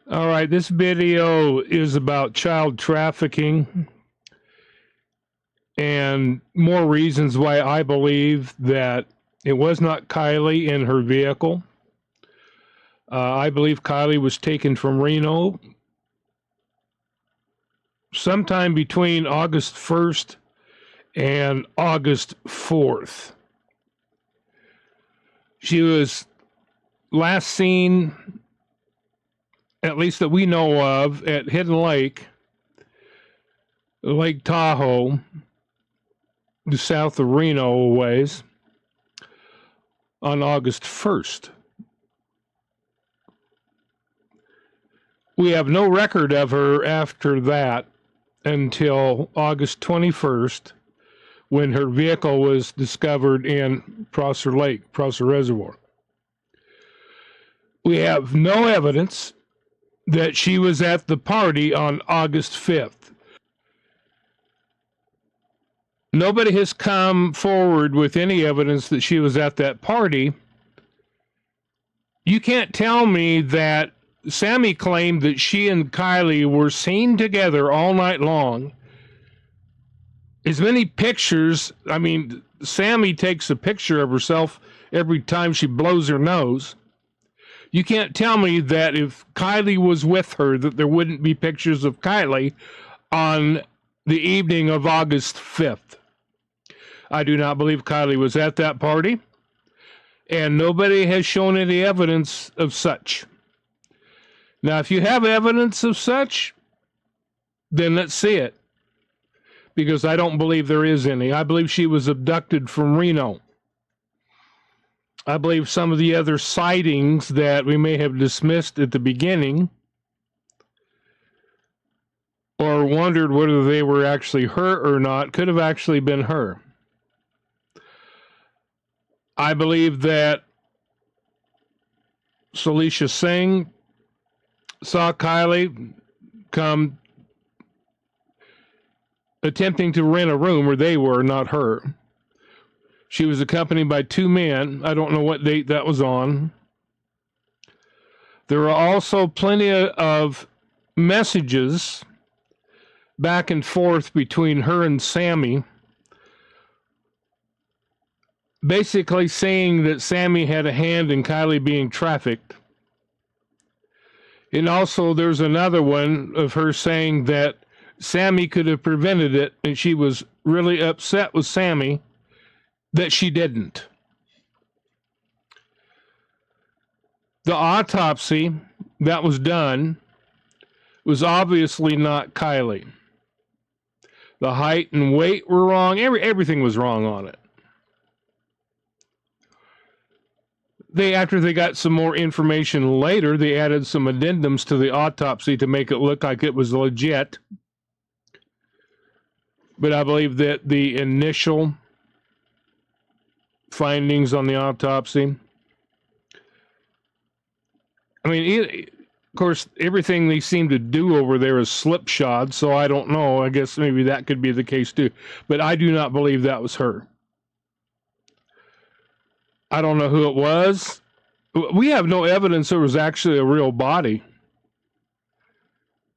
All right, this video is about child trafficking and more reasons why I believe that it was not Kiely in her vehicle. I believe Kiely was taken from Reno sometime between August 1st and August 4th. She was last seen, at least that we know of, at Hidden Lake, Lake Tahoe, south of Reno a ways, on August 1st. We have no record of her after that until August 21st, when her vehicle was discovered in Prosser Lake, Prosser Reservoir. We have no evidence that she was at the party on August 5th. Nobody has come forward with any evidence that she was at that party. You can't tell me that Sammy claimed that she and Kiely were seen together all night long. As many pictures, Sammy takes a picture of herself every time she blows her nose. You can't tell me that if Kiely was with her, that there wouldn't be pictures of Kiely on the evening of August 5th. I do not believe Kiely was at that party, and nobody has shown any evidence of such. Now, if you have evidence of such, then let's see it, because I don't believe there is any. I believe she was abducted from Reno. I believe some of the other sightings that we may have dismissed at the beginning or wondered whether they were actually her or not could have actually been her. I believe that Salisha Singh saw Kiely come attempting to rent a room where they were, not her. She was accompanied by two men. I don't know what date that was on. There are also plenty of messages back and forth between her and Sammy, basically saying that Sammy had a hand in Kiely being trafficked. And also there's another one of her saying that Sammy could have prevented it, and she was really upset with Sammy that she didn't. The autopsy that was done was obviously not Kiely. The height and weight were wrong. Everything was wrong on it. After they got some more information later, they added some addendums to the autopsy to make it look like it was legit. But I believe that the initial findings on the autopsy, of course, everything they seem to do over there is slipshod, so I don't know. I guess maybe that could be the case too. But I do not believe that was her. I don't know who it was. We have no evidence there was actually a real body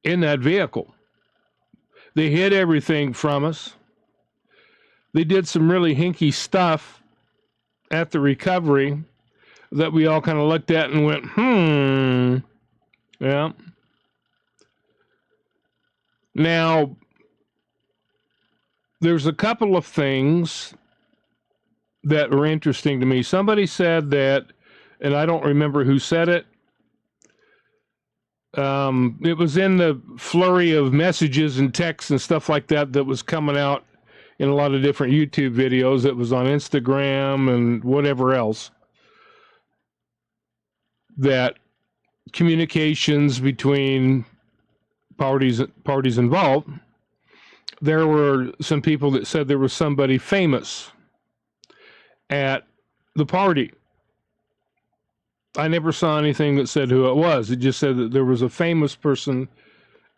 in that vehicle. They hid everything from us. They did some really hinky stuff at the recovery that we all kind of looked at and went, yeah. Now, there's a couple of things that were interesting to me. Somebody said that, and I don't remember who said it. It was in the flurry of messages and texts and stuff like that that was coming out in a lot of different YouTube videos. It was on Instagram and whatever else. That communications between parties involved, there were some people that said there was somebody famous at the party. I never saw anything that said who it was. It just said that there was a famous person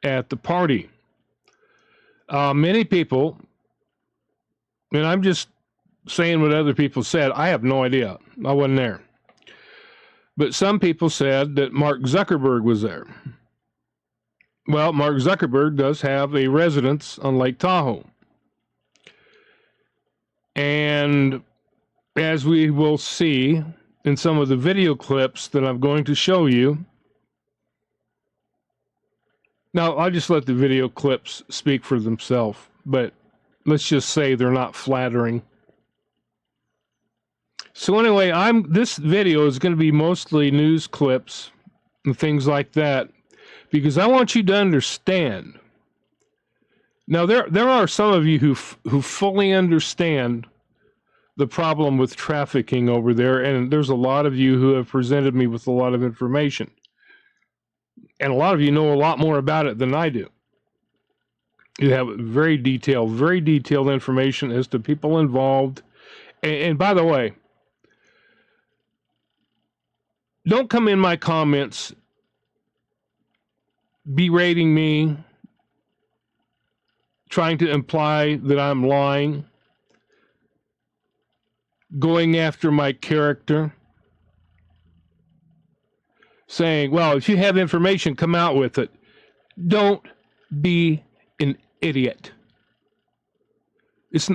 at the party. Many people, and I'm just saying what other people said. I have no idea. I wasn't there. But some people said that Mark Zuckerberg was there. Well, Mark Zuckerberg does have a residence on Lake Tahoe. And as we will see in some of the video clips that I'm going to show you, now I'll just let the video clips speak for themselves, but let's just say they're not flattering. So anyway, this video is going to be mostly news clips and things like that, because I want you to understand. Now, there are some of you who fully understand the problem with trafficking over there, and there's a lot of you who have presented me with a lot of information. And a lot of you know a lot more about it than I do. You have very detailed information as to people involved. And by the way, don't come in my comments berating me, trying to imply that I'm lying, going after my character, saying, well, if you have information, come out with it. Don't be an idiot.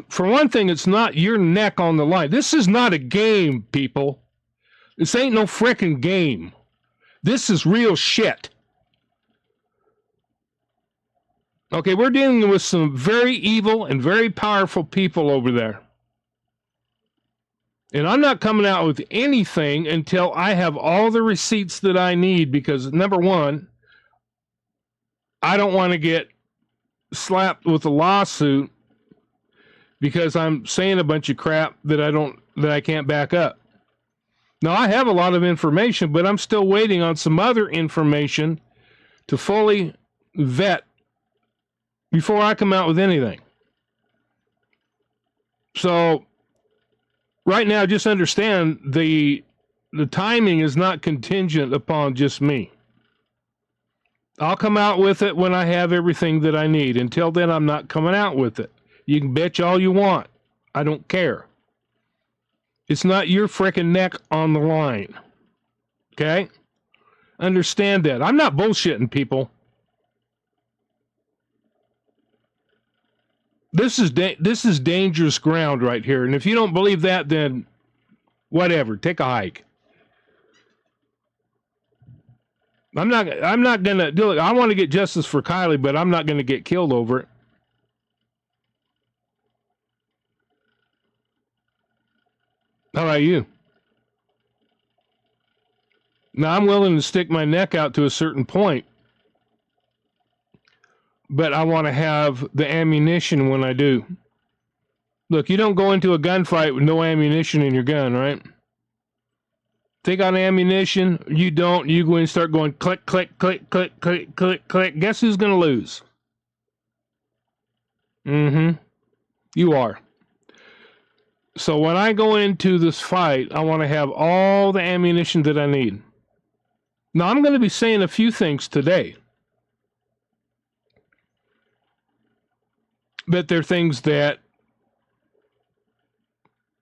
For one thing, it's not your neck on the line. This is not a game, people. This ain't no frickin' game. This is real shit. Okay, we're dealing with some very evil and very powerful people over there. And I'm not coming out with anything until I have all the receipts that I need, because number one, I don't want to get slapped with a lawsuit because I'm saying a bunch of crap that I can't back up. Now, I have a lot of information, but I'm still waiting on some other information to fully vet before I come out with anything. So right now, just understand the timing is not contingent upon just me. I'll come out with it when I have everything that I need. Until then, I'm not coming out with it. You can bitch all you want. I don't care. It's not your frickin' neck on the line. Okay? Understand that. I'm not bullshitting, people. This is dangerous ground right here. And if you don't believe that, then whatever. Take a hike. I'm not gonna do it. I want to get justice for Kiely, but I'm not gonna get killed over it. How about you? Now, I'm willing to stick my neck out to a certain point, but I want to have the ammunition when I do. Look, you don't go into a gunfight with no ammunition in your gun, right? They got ammunition, you don't, you go and start going click, click, click, click, click, click, click. Guess who's going to lose? You are. So when I go into this fight, I want to have all the ammunition that I need. Now, I'm going to be saying a few things today, but they're things that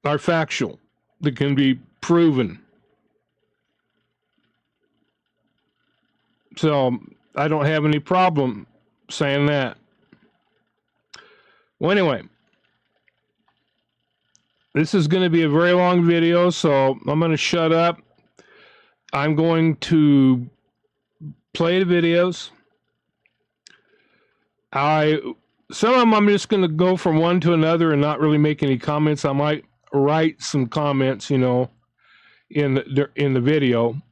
are factual, that can be proven. So I don't have any problem saying that. Well, anyway, this is going to be a very long video, so I'm going to shut up. I'm going to play the videos. Some of them I'm just going to go from one to another and not really make any comments. I might write some comments, in the video.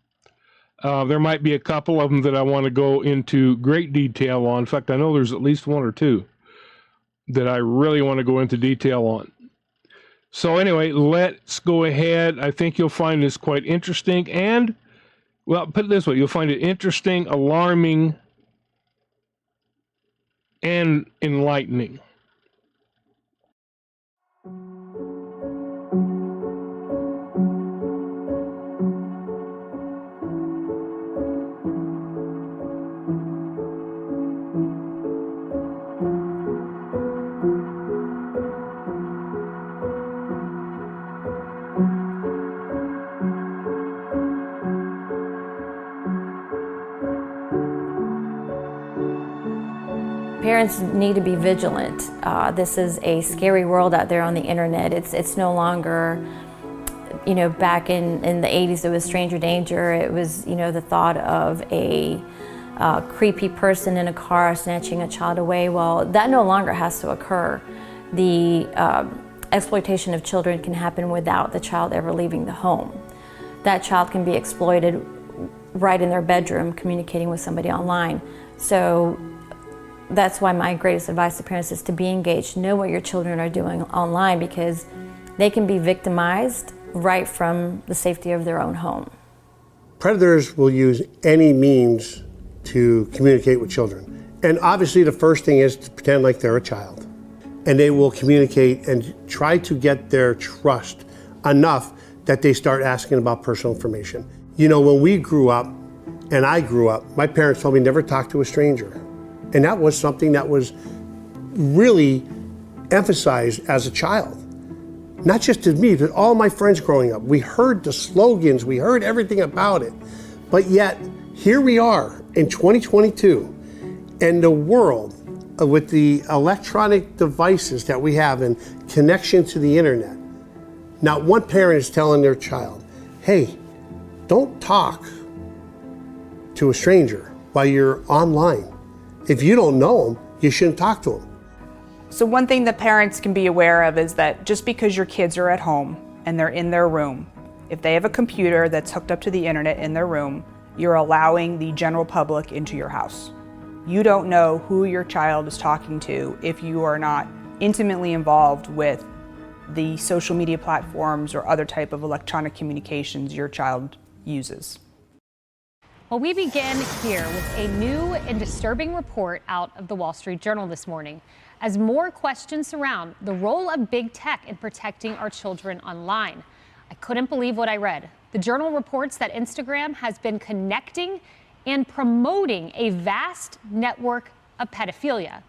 There might be a couple of them that I want to go into great detail on. In fact, I know there's at least one or two that I really want to go into detail on. So anyway, let's go ahead. I think you'll find this quite interesting and, well, put it this way, you'll find it interesting, alarming, and enlightening. Parents need to be vigilant. This is a scary world out there on the internet. It's no longer, you know, back in the 80s it was stranger danger. It was, you know, the thought of a creepy person in a car snatching a child away. Well, that no longer has to occur. The exploitation of children can happen without the child ever leaving the home. That child can be exploited right in their bedroom, communicating with somebody online. So that's why my greatest advice to parents is to be engaged, know what your children are doing online, because they can be victimized right from the safety of their own home. Predators will use any means to communicate with children. And obviously the first thing is to pretend like they're a child. And they will communicate and try to get their trust enough that they start asking about personal information. You know, when we grew up, and I grew up, my parents told me never talk to a stranger. And that was something that was really emphasized as a child. Not just to me, but all my friends growing up. We heard the slogans, we heard everything about it. But yet, here we are in 2022, and the world with the electronic devices that we have and connection to the internet. Not one parent is telling their child, hey, don't talk to a stranger while you're online. If you don't know them, you shouldn't talk to them. So one thing that parents can be aware of is that just because your kids are at home and they're in their room, if they have a computer that's hooked up to the internet in their room, you're allowing the general public into your house. You don't know who your child is talking to if you are not intimately involved with the social media platforms or other type of electronic communications your child uses. Well, we begin here with a new and disturbing report out of the Wall Street Journal this morning, as more questions surround the role of big tech in protecting our children online. I couldn't believe what I read. The Journal reports that Instagram has been connecting and promoting a vast network of pedophilia.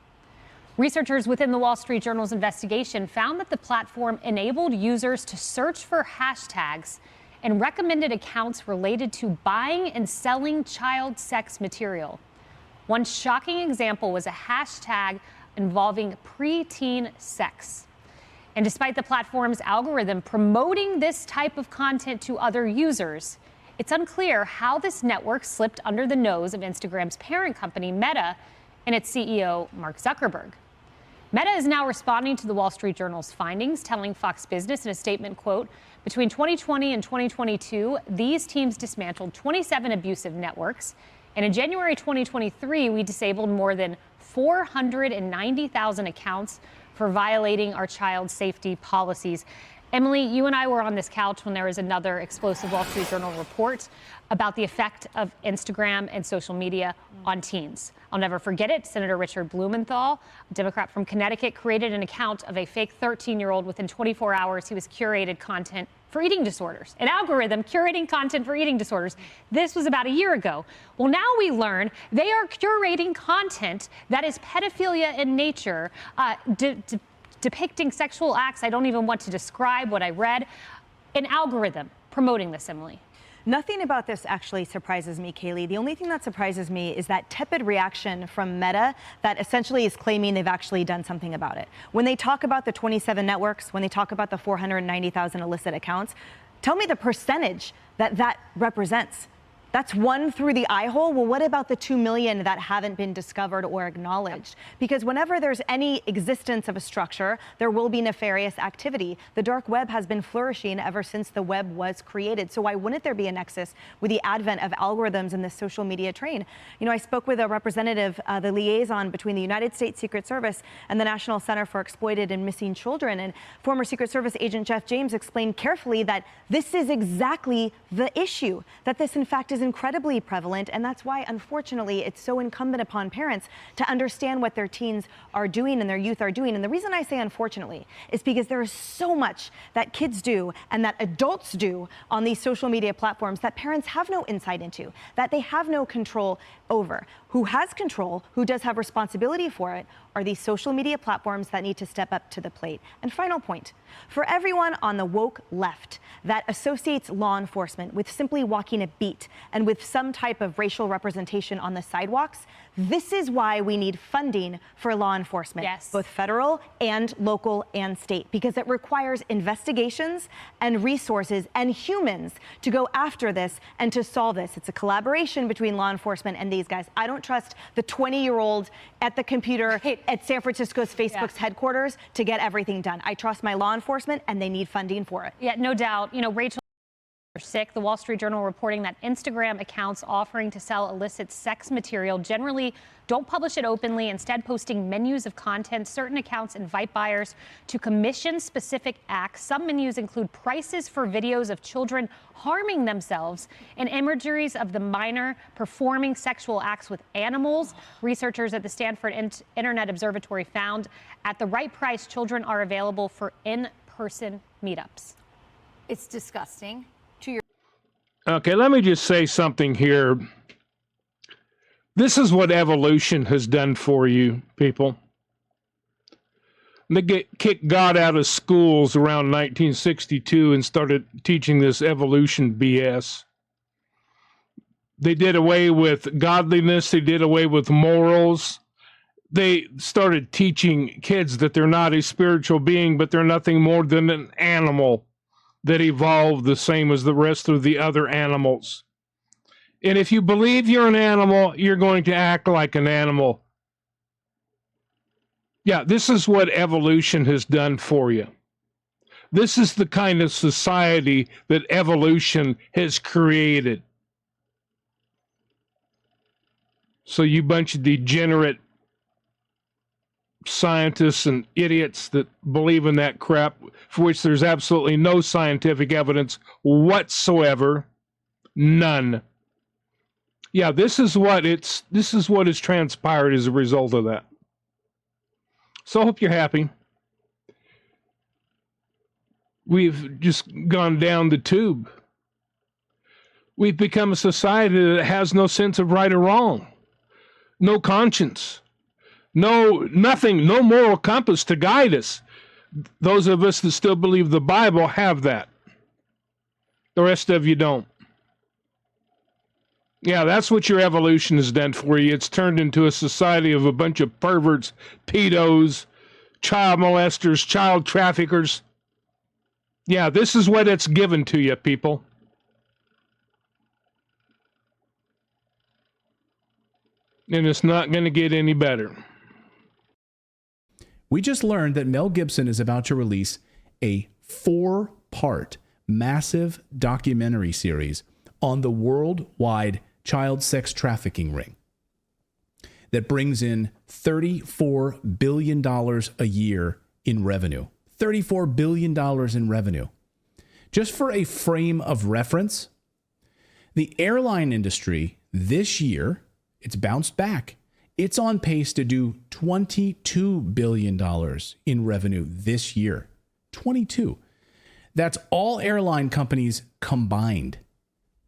Researchers within the Wall Street Journal's investigation found that the platform enabled users to search for hashtags and recommended accounts related to buying and selling child sex material. One shocking example was a hashtag involving preteen sex. And despite the platform's algorithm promoting this type of content to other users, it's unclear how this network slipped under the nose of Instagram's parent company, Meta, and its CEO, Mark Zuckerberg. Meta is now responding to the Wall Street Journal's findings, telling Fox Business in a statement, quote, between 2020 and 2022, these teams dismantled 27 abusive networks. And in January 2023, we disabled more than 490,000 accounts for violating our child safety policies. Emily, you and I were on this couch when there was another explosive Wall Street Journal report about the effect of Instagram and social media on teens. I'll never forget it. Senator Richard Blumenthal, a Democrat from Connecticut, created an account of a fake 13-year-old. Within 24 hours, he was curated content for eating disorders, an algorithm curating content for eating disorders. This was about a year ago. Well, now we learn they are curating content that is pedophilia in nature, depicting sexual acts. I don't even want to describe what I read. An algorithm promoting this, Emily. Nothing about this actually surprises me, Kaylee. The only thing that surprises me is that tepid reaction from Meta that essentially is claiming they've actually done something about it. When they talk about the 27 networks, when they talk about the 490,000 illicit accounts, tell me the percentage that represents. That's one through the eye hole. Well, what about the 2 million that haven't been discovered or acknowledged? Because whenever there's any existence of a structure, there will be nefarious activity. The dark web has been flourishing ever since the web was created. So why wouldn't there be a nexus with the advent of algorithms in the social media train? You know, I spoke with a representative, the liaison between the United States Secret Service and the National Center for Exploited and Missing Children. And former Secret Service agent Jeff James explained carefully that this is exactly the issue, that this in fact is incredibly prevalent, and that's why, unfortunately, it's so incumbent upon parents to understand what their teens are doing and their youth are doing. And the reason I say unfortunately is because there is so much that kids do and that adults do on these social media platforms that parents have no insight into, that they have no control over. Who has control, who does have responsibility for it, are these social media platforms that need to step up to the plate. And final point, for everyone on the woke left that associates law enforcement with simply walking a beat and with some type of racial representation on the sidewalks. This is why we need funding for law enforcement, Yes. both federal and local and state, because it requires investigations and resources and humans to go after this and to solve this. It's a collaboration between law enforcement and these guys. I don't trust the 20-year-old at the computer at San Francisco's Facebook's headquarters to get everything done. I trust my law enforcement, and they need funding for it. Yeah, no doubt. You know, Rachel, sick. The Wall Street Journal reporting that Instagram accounts offering to sell illicit sex material generally don't publish it openly, instead posting menus of content. Certain accounts invite buyers to commission specific acts. Some menus include prices for videos of children harming themselves and imageries of the minor performing sexual acts with animals. Researchers at the Stanford Internet Observatory found at the right price, children are available for in-person meetups. It's disgusting. Okay, let me just say something here. This is what evolution has done for you, people. They kicked God out of schools around 1962 and started teaching this evolution BS. They did away with godliness. They did away with morals. They started teaching kids that they're not a spiritual being, but they're nothing more than an animal that evolved the same as the rest of the other animals. And if you believe you're an animal, you're going to act like an animal. Yeah, this is what evolution has done for you. This is the kind of society that evolution has created. So you bunch of degenerate scientists and idiots that believe in that crap, for which there's absolutely no scientific evidence whatsoever. None. Yeah, this is what has transpired as a result of that. So I hope you're happy. We've just gone down the tube. We've become a society that has no sense of right or wrong, no conscience, nothing, no moral compass to guide us. Those of us that still believe the Bible have that. The rest of you don't. Yeah, that's what your evolution has done for you. It's turned into a society of a bunch of perverts, pedos, child molesters, child traffickers. Yeah, this is what it's given to you, people. And it's not going to get any better. We just learned that Mel Gibson is about to release a 4-part massive documentary series on the worldwide child sex trafficking ring that brings in $34 billion a year in revenue. $34 billion in revenue. Just for a frame of reference, the airline industry this year, it's bounced back. It's on pace to do $22 billion in revenue this year. 22. That's all airline companies combined.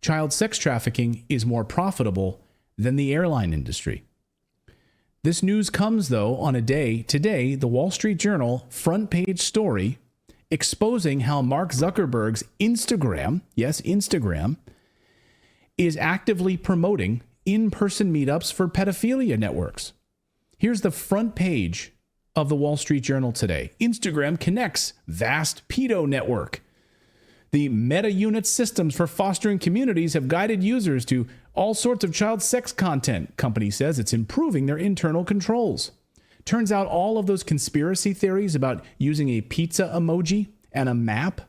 Child sex trafficking is more profitable than the airline industry. This news comes, though, on a day today, the Wall Street Journal front page story exposing how Mark Zuckerberg's Instagram, yes, Instagram, is actively promoting in-person meetups for pedophilia networks. Here's the front page of the Wall Street Journal today. Instagram connects vast pedo network. The meta unit systems for fostering communities have guided users to all sorts of child sex content. Company says it's improving their internal controls. Turns out all of those conspiracy theories about using a pizza emoji and a map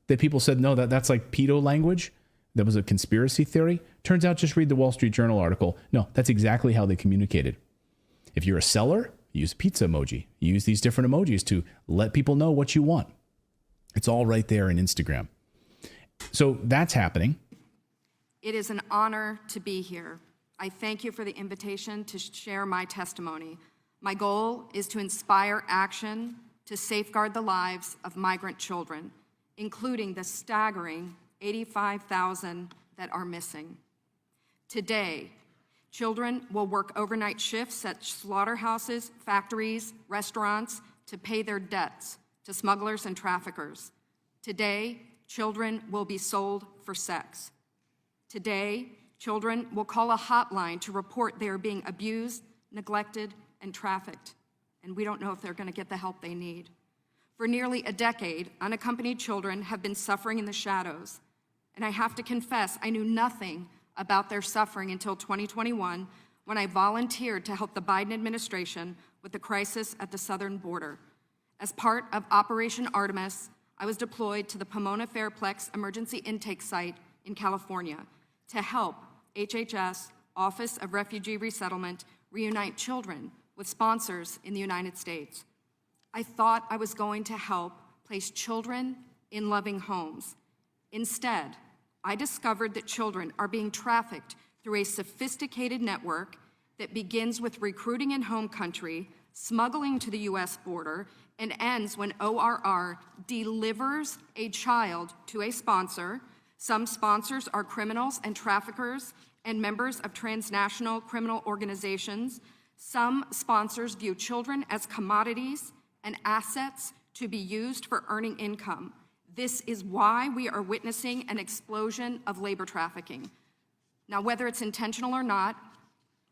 that people said, no, that's like pedo language. That was a conspiracy theory. Turns out, just read the Wall Street Journal article. No, that's exactly how they communicated. If you're a seller, use pizza emoji. Use these different emojis to let people know what you want. It's all right there in Instagram. So that's happening. It is an honor to be here. I thank you for the invitation to share my testimony. My goal is to inspire action to safeguard the lives of migrant children, including the staggering 85,000 that are missing. Today, children will work overnight shifts at slaughterhouses, factories, restaurants to pay their debts to smugglers and traffickers. Today, children will be sold for sex. Today, children will call a hotline to report they are being abused, neglected, and trafficked, and we don't know if they're going to get the help they need. For nearly a decade, unaccompanied children have been suffering in the shadows, and I have to confess, I knew nothing about their suffering until 2021, when I volunteered to help the Biden administration with the crisis at the southern border. As part of Operation Artemis, I was deployed to the Pomona Fairplex Emergency Intake Site in California to help HHS, Office of Refugee Resettlement, reunite children with sponsors in the United States. I thought I was going to help place children in loving homes. Instead, I discovered that children are being trafficked through a sophisticated network that begins with recruiting in home country, smuggling to the US border, and ends when ORR delivers a child to a sponsor. Some sponsors are criminals and traffickers and members of transnational criminal organizations. Some sponsors view children as commodities and assets to be used for earning income. This is why we are witnessing an explosion of labor trafficking. Now, whether it's intentional or not,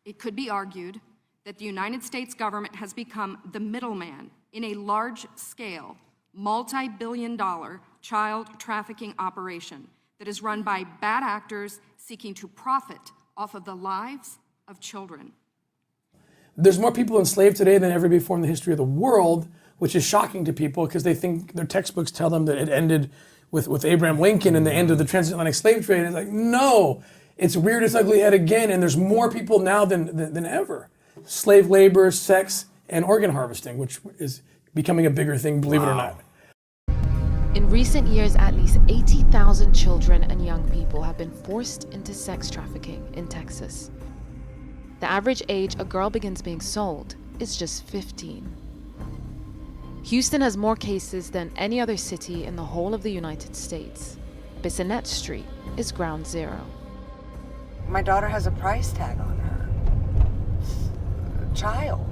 it could be argued that the United States government has become the middleman in a large-scale, multi-billion-dollar child trafficking operation that is run by bad actors seeking to profit off of the lives of children. There's more people enslaved today than ever before in the history of the world, which is shocking to people because they think their textbooks tell them that it ended with Abraham Lincoln and the end of the transatlantic slave trade. And it's like, no, it's reared its ugly head again, and there's more people now than ever. Slave labor, sex, and organ harvesting, which is becoming a bigger thing, believe it or not. In recent years, at least 80,000 children and young people have been forced into sex trafficking in Texas. The average age a girl begins being sold is just 15. Houston has more cases than any other city in the whole of the United States. Bissonnette Street is ground zero. My daughter has a price tag on her. A child.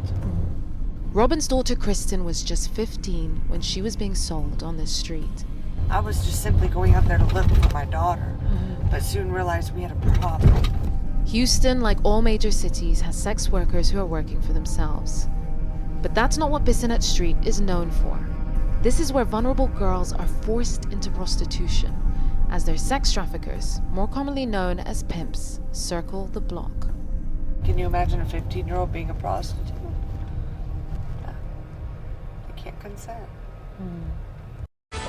Robin's daughter Kristen was just 15 when she was being sold on this street. I was just simply going out there to look for my daughter, but soon realized we had a problem. Houston, like all major cities, has sex workers who are working for themselves. But that's not what Bissonnette Street is known for. This is where vulnerable girls are forced into prostitution, as their sex traffickers, more commonly known as pimps, circle the block. Can you imagine a 15-year-old being a prostitute? They can't consent.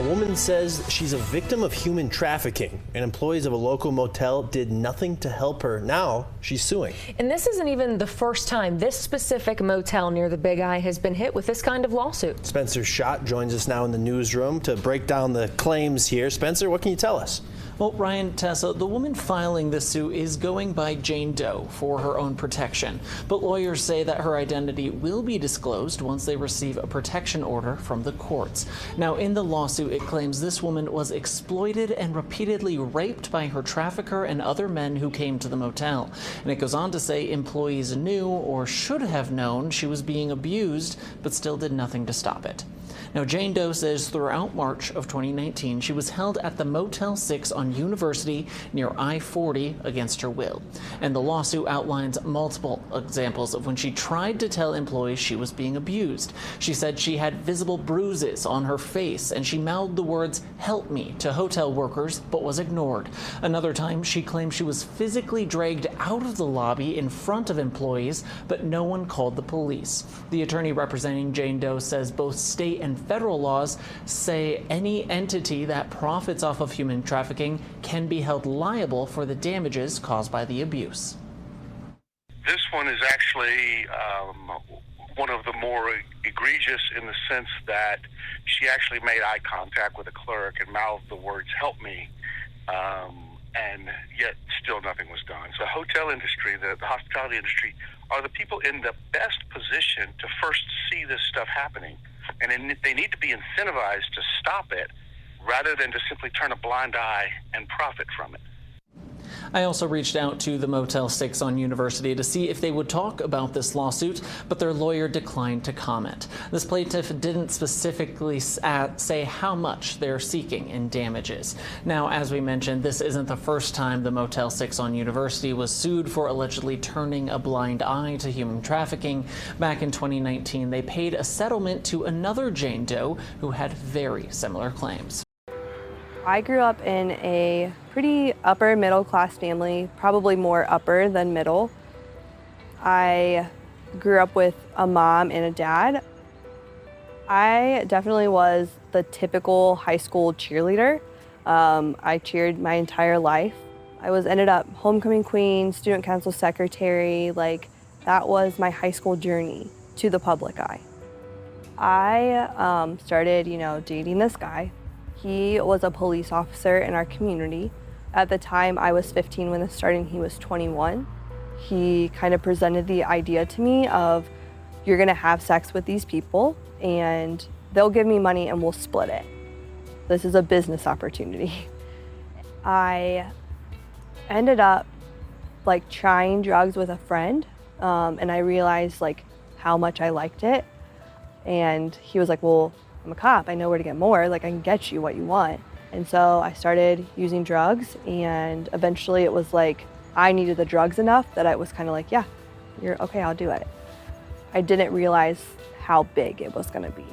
A woman says she's a victim of human trafficking, and employees of a local motel did nothing to help her. Now she's suing. And this isn't even the first time this specific motel near the Big I has been hit with this kind of lawsuit. Spencer Schott joins us now in the newsroom to break down the claims here. Spencer, what can you tell us? Well, Ryan, Tessa, the woman filing this suit is going by Jane Doe for her own protection. But lawyers say that her identity will be disclosed once they receive a protection order from the courts. Now, in the lawsuit, it claims this woman was exploited and repeatedly raped by her trafficker and other men who came to the motel. And it goes on to say employees knew or should have known she was being abused, but still did nothing to stop it. Now, Jane Doe says throughout March of 2019, she was held at the Motel 6 on University near I-40 against her will. And the lawsuit outlines multiple examples of when she tried to tell employees she was being abused. She said she had visible bruises on her face, and she mouthed the words, "Help me," to hotel workers, but was ignored. Another time, she claimed she was physically dragged out of the lobby in front of employees, but no one called the police. The attorney representing Jane Doe says both state and federal laws say any entity that profits off of human trafficking can be held liable for the damages caused by the abuse. This one is actually one of the more egregious in the sense that she actually made eye contact with a clerk and mouthed the words, "Help me," and yet still nothing was done. So the hotel industry, the hospitality industry, are the people in the best position to first see this stuff happening. And they need to be incentivized to stop it rather than to simply turn a blind eye and profit from it. I also reached out to the Motel 6 on University to see if they would talk about this lawsuit, but their lawyer declined to comment. This plaintiff didn't specifically say how much they're seeking in damages. Now, as we mentioned, this isn't the first time the Motel 6 on University was sued for allegedly turning a blind eye to human trafficking. Back in 2019, they paid a settlement to another Jane Doe who had very similar claims. I grew up in a pretty upper middle class family, probably more upper than middle. I grew up with a mom and a dad. I definitely was the typical high school cheerleader. I cheered my entire life. I ended up homecoming queen, student council secretary. Like, that was my high school journey to the public eye. I started, dating this guy. He was a police officer in our community. At the time, I was 15 when this started, and he was 21. He kind of presented the idea to me of, you're gonna have sex with these people and they'll give me money and we'll split it. This is a business opportunity. I ended up trying drugs with a friend, and I realized how much I liked it. And he was like, well, I'm a cop, I know where to get more, I can get you what you want. And so I started using drugs, and eventually it was I needed the drugs enough that I was kind of yeah, you're okay, I'll do it. I didn't realize how big it was gonna be.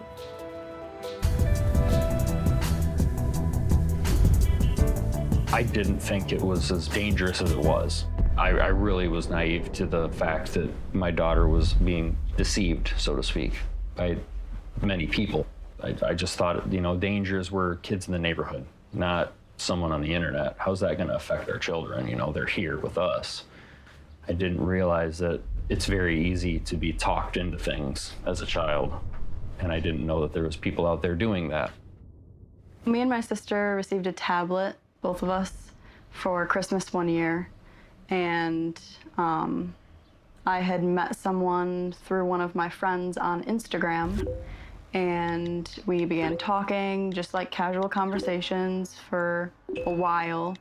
I didn't think it was as dangerous as it was. I really was naive to the fact that my daughter was being deceived, so to speak, by many people. I just thought, dangers were kids in the neighborhood, not someone on the internet. How's that going to affect our children? They're here with us. I didn't realize that it's very easy to be talked into things as a child, and I didn't know that there was people out there doing that. Me and my sister received a tablet, both of us, for Christmas one year, and I had met someone through one of my friends on Instagram, and we began talking, just casual conversations for a while,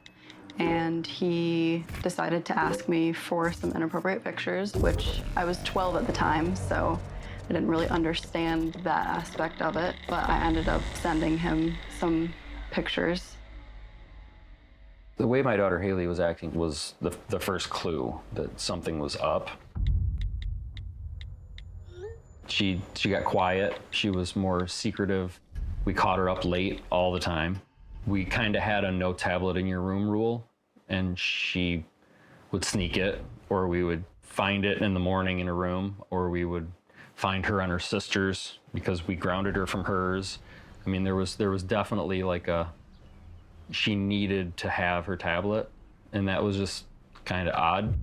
and he decided to ask me for some inappropriate pictures, which I was 12 at the time, so I didn't really understand that aspect of it, but I ended up sending him some pictures. The way my daughter Haley was acting was the first clue that something was up. She got quiet. She was more secretive. We caught her up late all the time. We kind of had a no tablet in your room rule, and she would sneak it, or we would find it in the morning in her room, or we would find her on her sister's because we grounded her from hers. I mean, there was definitely she needed to have her tablet, and that was just kind of odd.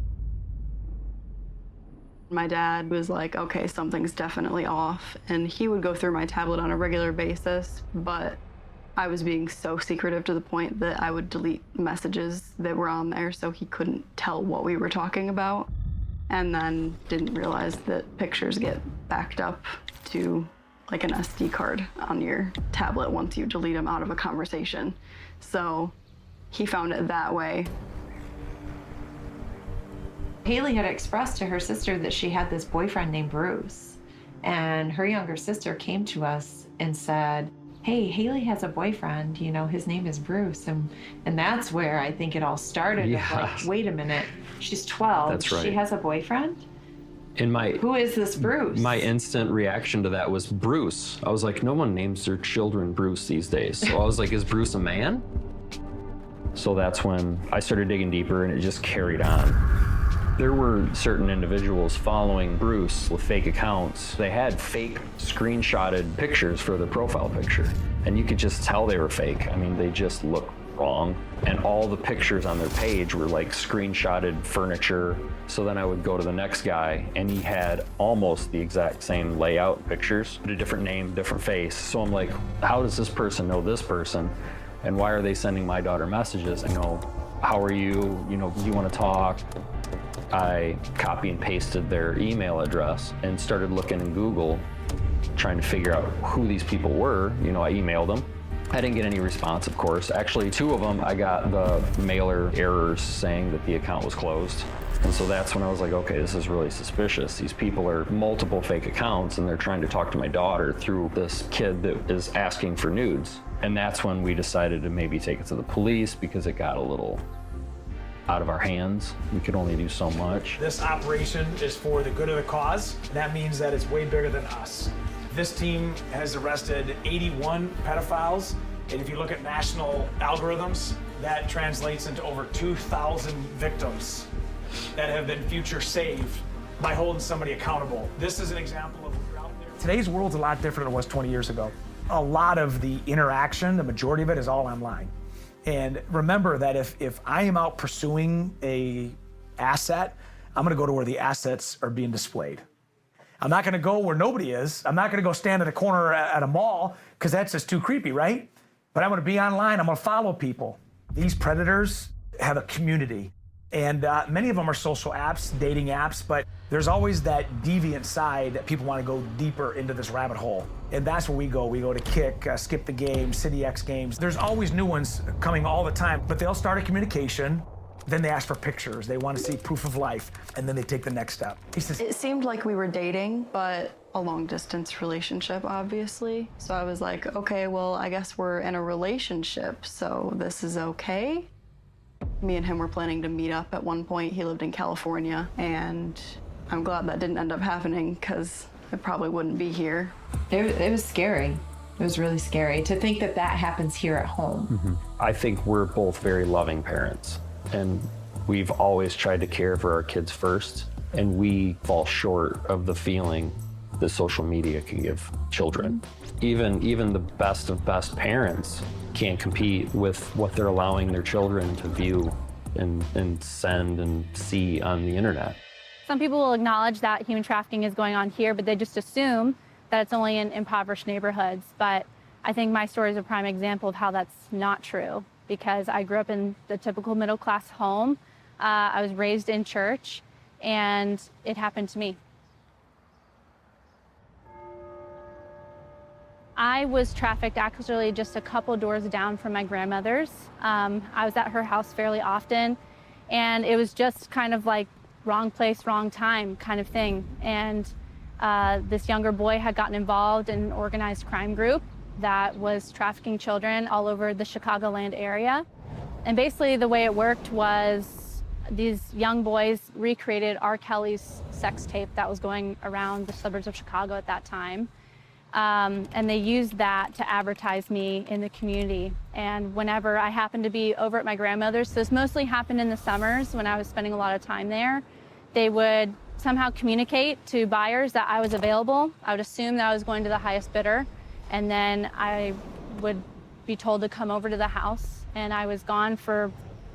My dad was like, okay, something's definitely off, and he would go through my tablet on a regular basis, but I was being so secretive to the point that I would delete messages that were on there so he couldn't tell what we were talking about, and then didn't realize that pictures get backed up to an SD card on your tablet once you delete them out of a conversation. So he found it that way. Haley had expressed to her sister that she had this boyfriend named Bruce, and her younger sister came to us and said, hey, Haley has a boyfriend, his name is Bruce, and that's where I think it all started. Yeah. Wait a minute, she's 12. That's right. She has a boyfriend? Who is this Bruce? My instant reaction to that was Bruce. I was like, no one names their children Bruce these days. So I was like, is Bruce a man? So that's when I started digging deeper, and it just carried on. There were certain individuals following Bruce with fake accounts. They had fake screenshotted pictures for their profile picture, and you could just tell they were fake. I mean, they just looked wrong. And all the pictures on their page were screenshotted furniture. So then I would go to the next guy, and he had almost the exact same layout pictures, but a different name, different face. So I'm like, how does this person know this person? And why are they sending my daughter messages? I go, how are you? Do you want to talk? I copy and pasted their email address and started looking in Google, trying to figure out who these people were. I emailed them, I didn't get any response, of course. Actually, 2 of them, I got the mailer errors saying that the account was closed. And so that's when I was like, okay, this is really suspicious. These people are multiple fake accounts and they're trying to talk to my daughter through this kid that is asking for nudes. And that's when we decided to maybe take it to the police because it got a little out of our hands. We could only do so much. This operation is for the good of the cause. And that means that it's way bigger than us. This team has arrested 81 pedophiles. And if you look at national algorithms, that translates into over 2,000 victims that have been future saved by holding somebody accountable. This is an example of what you're out there. Today's world's a lot different than it was 20 years ago. A lot of the interaction, the majority of it is all online. And remember that if I am out pursuing a asset, I'm gonna go to where the assets are being displayed. I'm not gonna go where nobody is. I'm not gonna go stand at a corner at a mall, because that's just too creepy, right? But I'm gonna be online, I'm gonna follow people. These predators have a community. And many of them are social apps, dating apps, but there's always that deviant side that people want to go deeper into this rabbit hole. And that's where we go. We go to Kick, Skip the Game, City X Games. There's always new ones coming all the time, but they'll start a communication, then they ask for pictures. They want to see proof of life, and then they take the next step. He says, it seemed like we were dating, but a long-distance relationship, obviously. So I was like, okay, well, I guess we're in a relationship, so this is okay. Me and him were planning to meet up at one point. He lived in California, and I'm glad that didn't end up happening because I probably wouldn't be here. It was scary. It was really scary to think that that happens here at home. I think we're both very loving parents, and we've always tried to care for our kids first, and we fall short of the feeling that social media can give children. Even the best of best parents can't compete with what they're allowing their children to view and send and see on the internet. Some people will acknowledge that human trafficking is going on here, but they just assume that it's only in impoverished neighborhoods. But I think my story is a prime example of how that's not true, because I grew up in the typical middle-class home. I was raised in church, and it happened to me. I was trafficked actually just a couple doors down from my grandmother's. I was at her house fairly often, and it was just kind of like wrong place, wrong time kind of thing. And this younger boy had gotten involved in an organized crime group that was trafficking children all over the Chicagoland area. And basically the way it worked was these young boys recreated R. Kelly's sex tape that was going around the suburbs of Chicago at that time. And they used that to advertise me in the community. And whenever I happened to be over at my grandmother's, so this mostly happened in the summers when I was spending a lot of time there, they would somehow communicate to buyers that I was available. I would assume that I was going to the highest bidder, and then I would be told to come over to the house, and I was gone for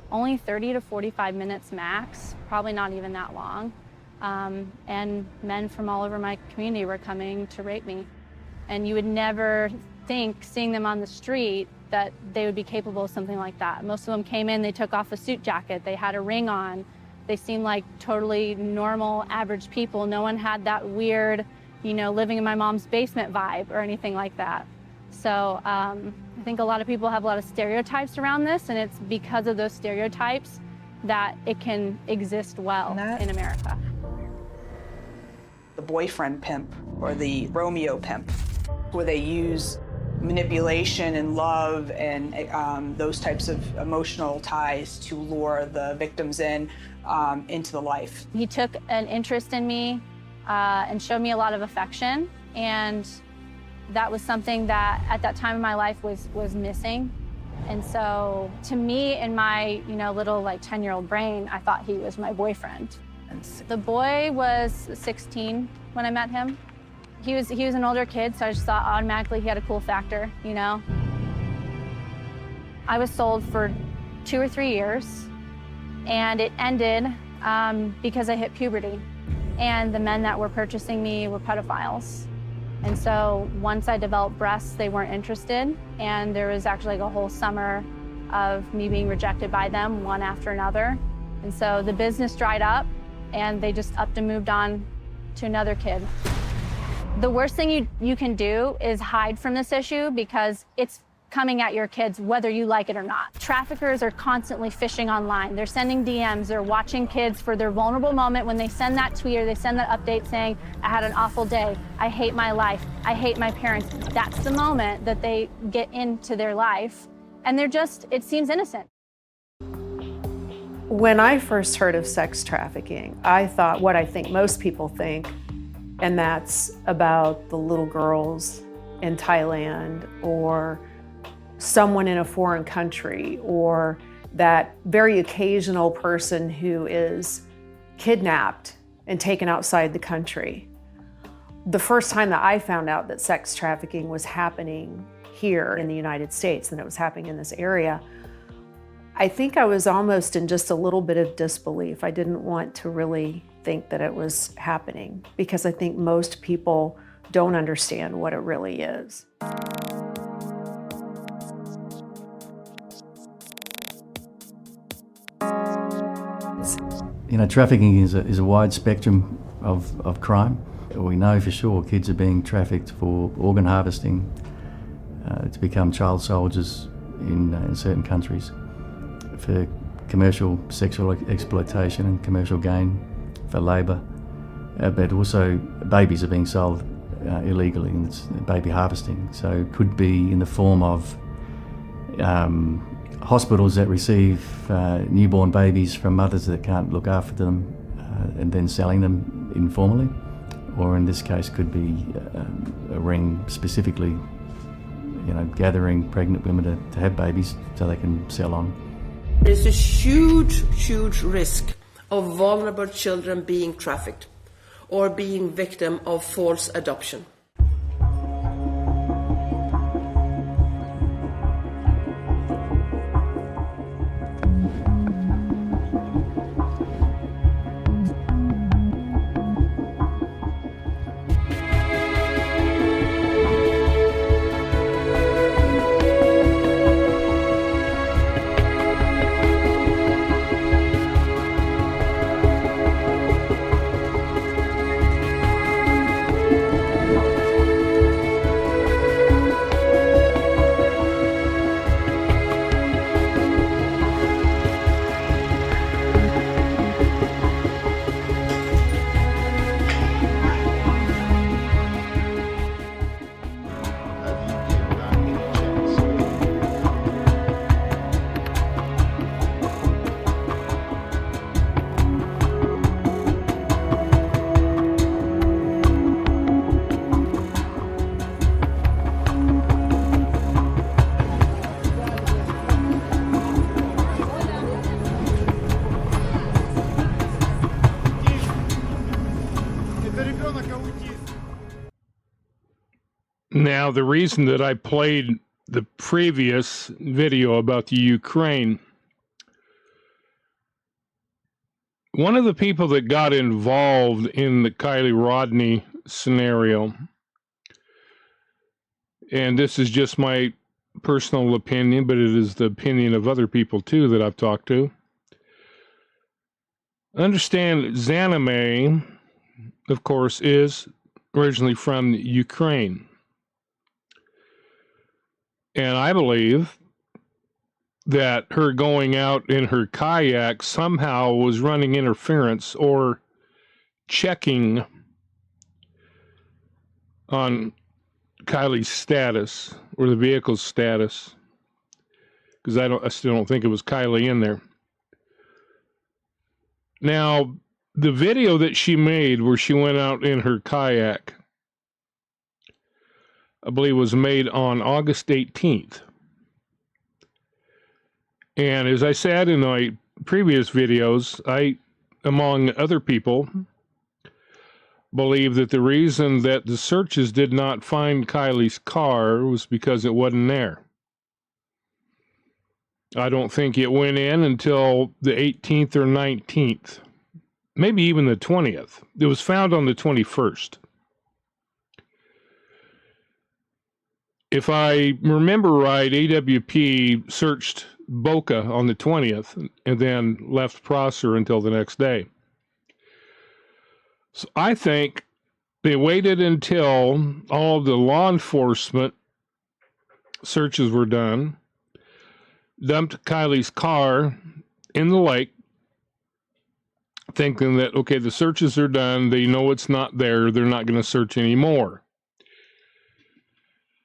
only 30 to 45 minutes max, probably not even that long. And men from all over my community were coming to rape me. And you would never think, seeing them on the street, that they would be capable of something like that. Most of them came in, they took off a suit jacket, they had a ring on. They seemed like totally normal, average people. No one had that weird, living in my mom's basement vibe or anything like that. So I think a lot of people have a lot of stereotypes around this, and it's because of those stereotypes that it can exist well in America. The boyfriend pimp or the Romeo pimp, where they use manipulation and love and those types of emotional ties to lure the victims into the life. He took an interest in me and showed me a lot of affection, and that was something that at that time in my life was missing. And so to me, in my little 10-year-old brain, I thought he was my boyfriend. The boy was 16 when I met him. He was an older kid, so I just thought automatically he had a cool factor, I was sold for 2 or 3 years, and it ended because I hit puberty, and the men that were purchasing me were pedophiles. And so once I developed breasts, they weren't interested, and there was actually a whole summer of me being rejected by them, one after another. And so the business dried up, and they just upped and moved on to another kid. The worst thing you can do is hide from this issue, because it's coming at your kids whether you like it or not. Traffickers are constantly phishing online. They're sending DMs, they're watching kids for their vulnerable moment when they send that tweet or they send that update saying, I had an awful day, I hate my life, I hate my parents. That's the moment that they get into their life, and they're just, it seems innocent. When I first heard of sex trafficking, I thought what I think most people think, and that's about the little girls in Thailand or someone in a foreign country, or that very occasional person who is kidnapped and taken outside the country. The first time that I found out that sex trafficking was happening here in the United States and it was happening in this area, I think I was almost in just a little bit of disbelief. I didn't want to really think that it was happening because I think most people don't understand what it really is. You know, trafficking is a wide spectrum of crime. We know for sure kids are being trafficked for organ harvesting, to become child soldiers in certain countries, for commercial sexual exploitation and commercial gain, for labour, but also babies are being sold illegally, and it's baby harvesting. So it could be in the form of hospitals that receive newborn babies from mothers that can't look after them and then selling them informally, or in this case could be a ring specifically, you know, gathering pregnant women to have babies so they can sell on. There's a huge risk of vulnerable children being trafficked or being victim of false adoption. Now, the reason that I played the previous video about the Ukraine, one of the people that got involved in the Kiely Rodney scenario, and this is just my personal opinion, but it is the opinion of other people too that I've talked to. Understand, Zanime, of course, is originally from Ukraine. And I believe that her going out in her kayak somehow was running interference or checking on Kiely's status or the vehicle's status, because I still don't think it was Kiely in there. Now, the video that she made where she went out in her kayak, I believe, was made on August 18th. And as I said in my previous videos, I, among other people, believe that the reason that the searches did not find Kiely's car was because it wasn't there. I don't think it went in until the 18th or 19th, maybe even the 20th. It was found on the 21st. If I remember right, AWP searched Boca on the 20th and then left Prosser until the next day. So I think they waited until all the law enforcement searches were done, dumped Kiely's car in the lake, thinking that, okay, the searches are done. They know it's not there. They're not going to search anymore.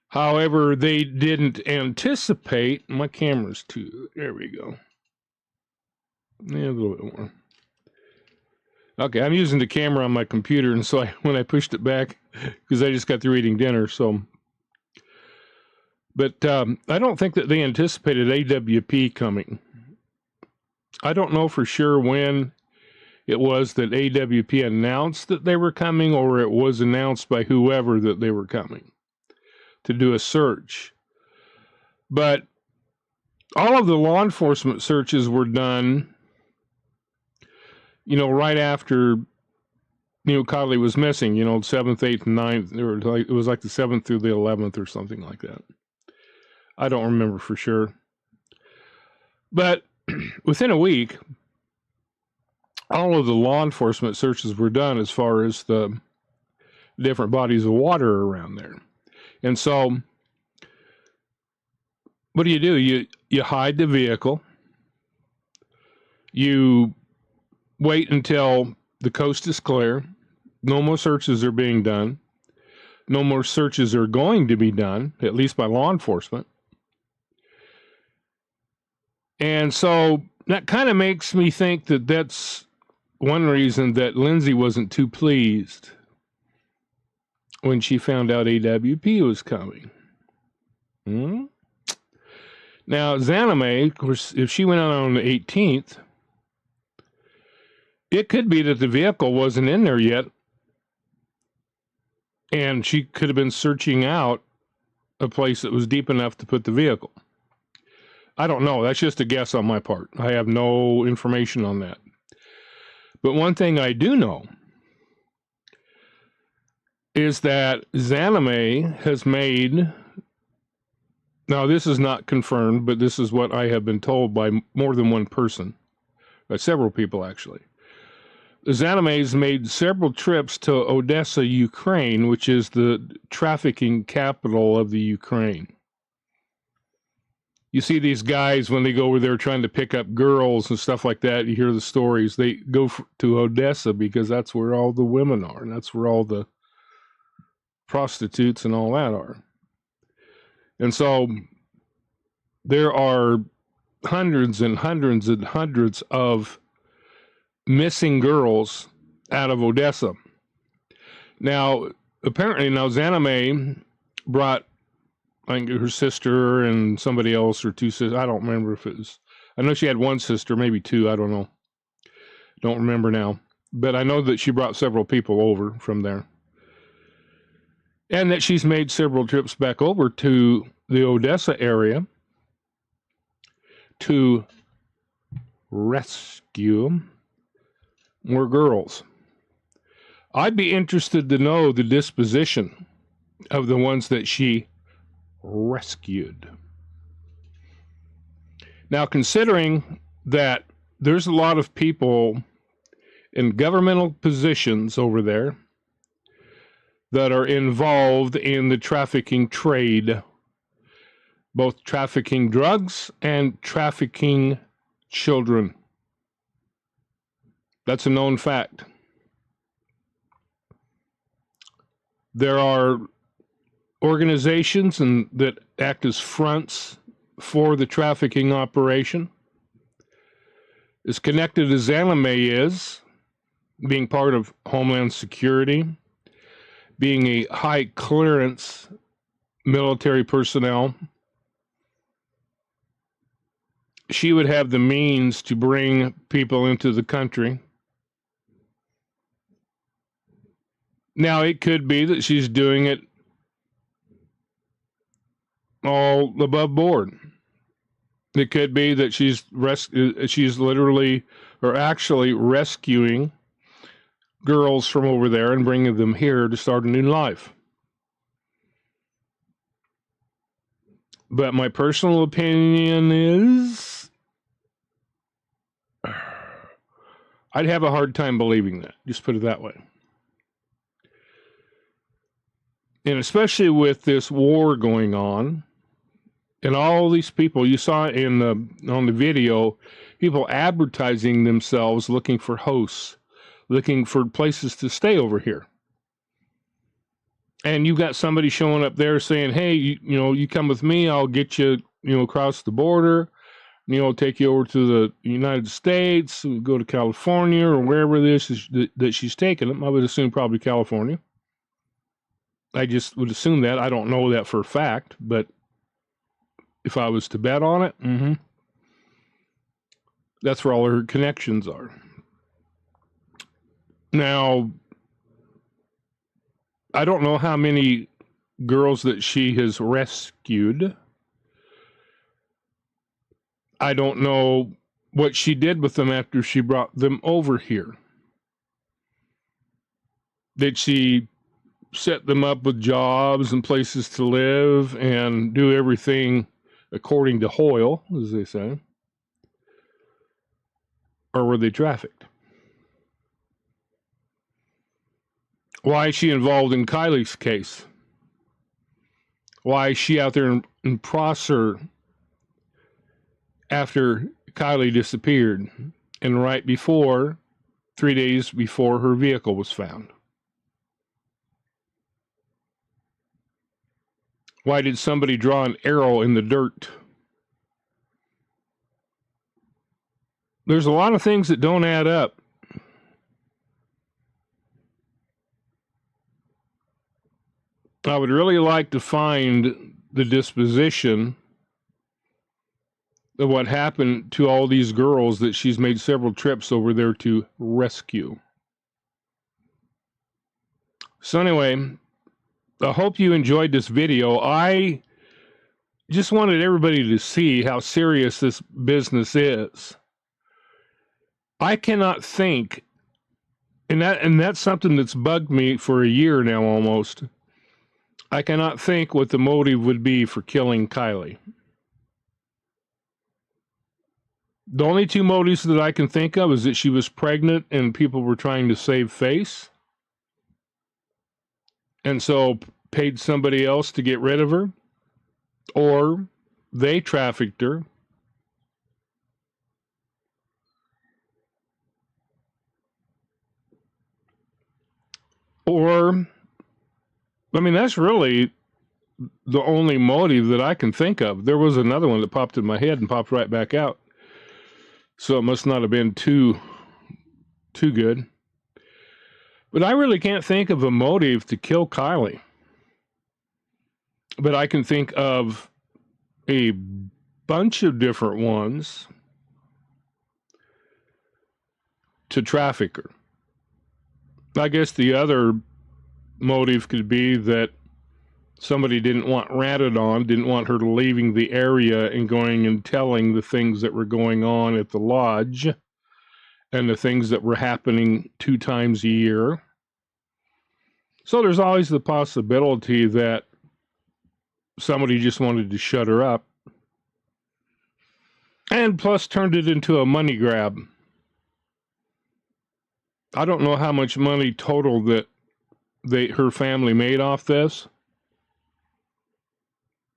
However, they didn't anticipate. My camera's too. There we go. Yeah, a little bit more. Okay, I'm using the camera on my computer, and so when I pushed it back, because I just got through eating dinner, so. But I don't think that they anticipated AWP coming. I don't know for sure when it was that AWP announced that they were coming, or it was announced by whoever that they were coming to do a search. But all of the law enforcement searches were done, right after, Kiely was missing, 7th, 8th, and 9th. It was like the 7th through the 11th or something like that. I don't remember for sure. But within a week, all of the law enforcement searches were done as far as the different bodies of water around there. And so, what do? You hide the vehicle. You wait until the coast is clear. No more searches are being done. No more searches are going to be done, at least by law enforcement. And so that kind of makes me think that that's one reason that Lindsay wasn't too pleased when she found out AWP was coming. Now, Zaname, of course, if she went out on the 18th, it could be that the vehicle wasn't in there yet, and she could have been searching out a place that was deep enough to put the vehicle. I don't know. That's just a guess on my part. I have no information on that. But one thing I do know is that Zaname has made, now this is not confirmed, but this is what I have been told by more than one person, by several people actually. Zaname has made several trips to Odessa, Ukraine, which is the trafficking capital of the Ukraine. You see these guys when they go over there trying to pick up girls and stuff like that. You hear the stories. They go to Odessa because that's where all the women are, and that's where all the prostitutes and all that are. And so there are hundreds and hundreds and hundreds of missing girls out of Odessa. Now, apparently, Zaname brought, I think, her sister and somebody else, or two sisters. I don't remember if it was, I know she had one sister, maybe two, I don't know. Don't remember now. But I know that she brought several people over from there. And that she's made several trips back over to the Odessa area to rescue more girls. I'd be interested to know the disposition of the ones that she rescued. Now, considering that there's a lot of people in governmental positions over there that are involved in the trafficking trade, both trafficking drugs and trafficking children. That's a known fact. There are organizations that act as fronts for the trafficking operation. As connected as Zaname is, being part of Homeland Security, being a high clearance military personnel, she would have the means to bring people into the country. Now, it could be that she's doing it all above board. It could be that she's literally or actually rescuing girls from over there and bringing them here to start a new life. But my personal opinion is I'd have a hard time believing that. Just put it that way. And especially with this war going on And all these people you saw on the video, people advertising themselves, looking for hosts, looking for places to stay over here. And you've got somebody showing up there saying, hey, you come with me, I'll get you, across the border, take you over to the United States, go to California or wherever this is that she's taking them. I would assume probably California. I just would assume that. I don't know that for a fact, but if I was to bet on it, that's where all her connections are. Now, I don't know how many girls that she has rescued. I don't know what she did with them after she brought them over here. Did she set them up with jobs and places to live and do everything according to Hoyle, as they say? Or were they trafficked? Why is she involved in Kiely's case? Why is she out there in Prosser after Kiely disappeared and right before, 3 days before her vehicle was found? Why did somebody draw an arrow in the dirt? There's a lot of things that don't add up. I would really like to find the disposition of what happened to all these girls that she's made several trips over there to rescue. So anyway, I hope you enjoyed this video. I just wanted everybody to see how serious this business is. I cannot think, and that's something that's bugged me for a year now almost. I cannot think what the motive would be for killing Kiely. The only two motives that I can think of is that she was pregnant and people were trying to save face, and so paid somebody else to get rid of her, or they trafficked her, or, I mean, that's really the only motive that I can think of. There was another one that popped in my head and popped right back out. So it must not have been too good. But I really can't think of a motive to kill Kiely. But I can think of a bunch of different ones to traffic her. I guess the other motive could be that somebody didn't want ratted on, didn't want her leaving the area and going and telling the things that were going on at the lodge and the things that were happening 2 times a year. So there's always the possibility that somebody just wanted to shut her up and plus turned it into a money grab. I don't know how much money total that her family made off this.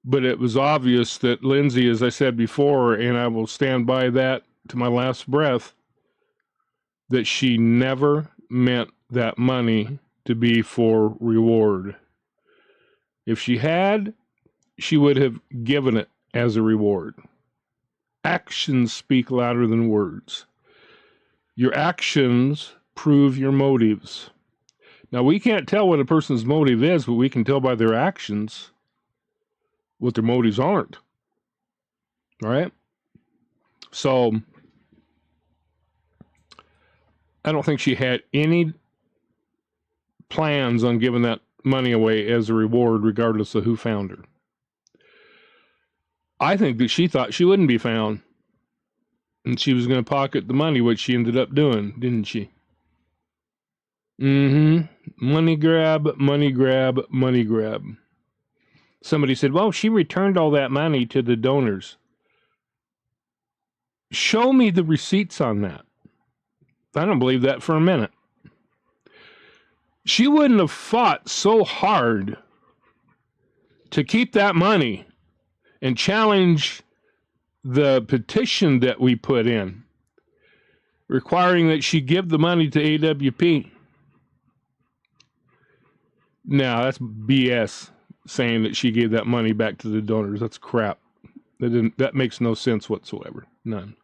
But it was obvious that Lindsay, as I said before, and I will stand by that to my last breath, that she never meant that money to be for reward. If she had, she would have given it as a reward. Actions speak louder than words. Your actions prove your motives. Now, we can't tell what a person's motive is, but we can tell by their actions what their motives aren't. All right? So, I don't think she had any plans on giving that money away as a reward, regardless of who found her. I think that she thought she wouldn't be found, and she was going to pocket the money, which she ended up doing, didn't she? Money grab, money grab, money grab. Somebody said, well, she returned all that money to the donors. Show me the receipts on that. I don't believe that for a minute. She wouldn't have fought so hard to keep that money and challenge the petition that we put in, requiring that she give the money to AWP. Now, that's BS, saying that she gave that money back to the donors. That's crap. That makes no sense whatsoever. None.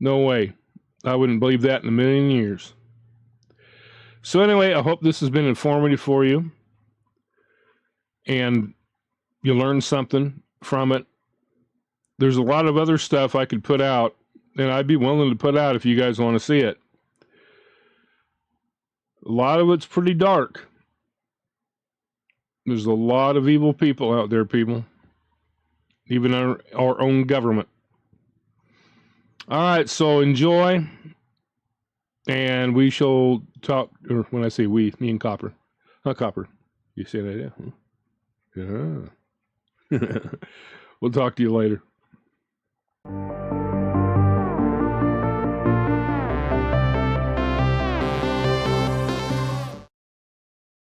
No way. I wouldn't believe that in a million years. So anyway, I hope this has been informative for you, and you learned something from it. There's a lot of other stuff I could put out, and I'd be willing to put out if you guys want to see it. A lot of it's pretty dark. There's a lot of evil people out there, people. Even our own government. All right, so enjoy. And we shall talk, or when I say we, me and Copper. Huh, Copper? You say that, yeah? Yeah. We'll talk to you later.